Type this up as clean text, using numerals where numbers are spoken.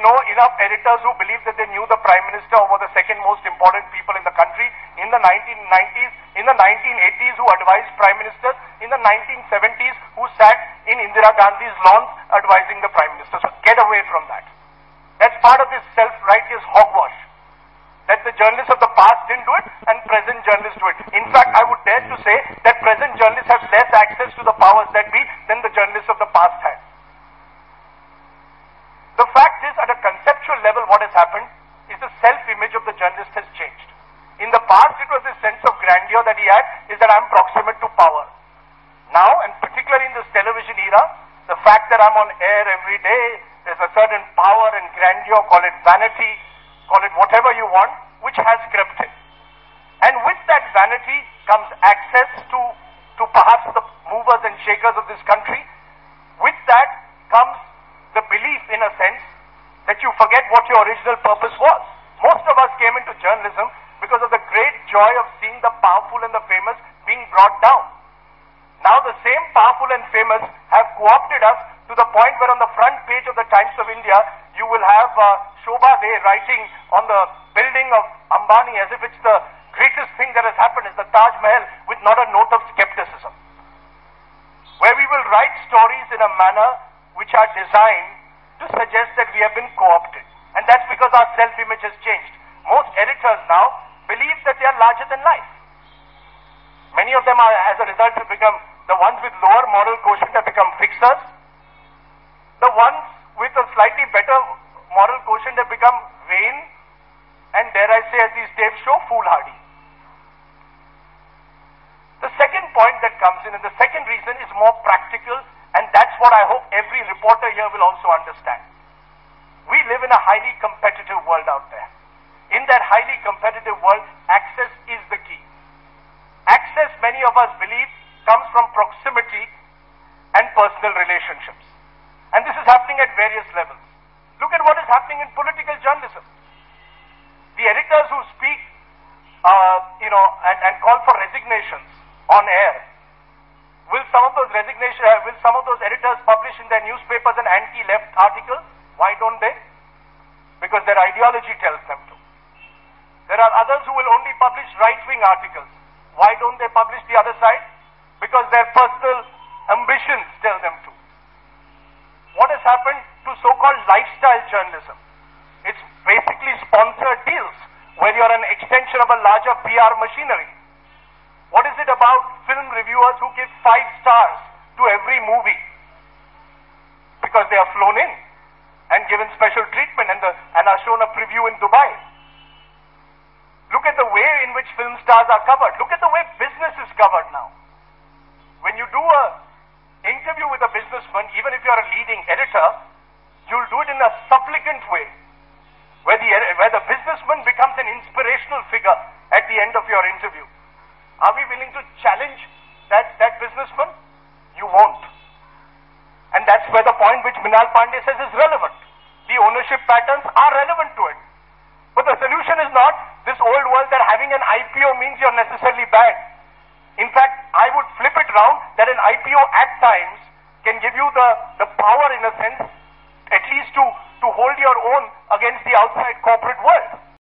know enough editors who believe that they knew the Prime Minister or were the second most important people in the country in the 1990s, in the 1980s who advised Prime Ministers, in the 1970s who sat in Indira Gandhi's lawns advising the Prime Minister. So get away from that. That's part of this self-righteous hogwash. That the journalists of the past didn't do it and present journalists do it. In fact, I would dare to say that present journalists have less access to the powers that be than the journalists of the past had. The fact is, at a conceptual level, what has happened is the self-image of the journalist has changed. In the past, it was this sense of grandeur that he had, is that I'm proximate to power. Now, and particularly in this television era, the fact that I'm on air every day, there's a certain power and grandeur, call it vanity, call it whatever you want, which has crept in. And with that vanity comes access to perhaps the movers and shakers of this country. With that comes the belief, in a sense, that you forget what your original purpose was. Most of us came into journalism because of the great joy of seeing the powerful and the famous being brought down. Now the same powerful and famous have co-opted us to the point where on the front page of the Times of India, you will have Shobha De writing on the building of Ambani as if it's the greatest thing that has happened, is the Taj Mahal, with not a note of skepticism. Where we will write stories in a manner which are designed to suggest that we have been co-opted. And that's because our self-image has changed. Most editors now believe that they are larger than life. Many of them are, as a result, have become, the ones with lower moral quotient have become fixers. The ones with a slightly better moral quotient have become vain, and dare I say, as these tapes show, foolhardy. The second point that comes in, and the second reason, is more practical, and that's what I hope every reporter here will also understand. We live in a highly competitive world out there. In that highly competitive world, access is the key. Access, many of us believe, comes from proximity and personal relationships. And this is happening at various levels. Look at what is happening in political journalism. The editors who speak, and call for resignations on air, will some of those editors publish in their newspapers an anti-left article? Why don't they? Because their ideology tells them to. There are others who will only publish right-wing articles. Why don't they publish the other side? Because their personal ambitions tell them to. What has happened to so-called lifestyle journalism? It's basically sponsored deals where you're an extension of a larger PR machinery. What is it about film reviewers who give 5 stars to every movie? Because they are flown in and given special treatment and are shown a preview in Dubai. Look at the way in which film stars are covered. Look at the way business is covered now. When you do an interview with a businessman, even if you're a leading editor, you'll do it in a supplicant way, where the businessman becomes an inspirational figure at the end of your interview. Are we willing to challenge that businessman? You won't. And that's where the point which Mrinal Pandy says is relevant. The ownership patterns are relevant to it. But the solution is not this old world that having an IPO means you're necessarily bad. In fact, I would flip it round that an IPO at times can give you the power, in a sense, at least to hold your own against the outside corporate world.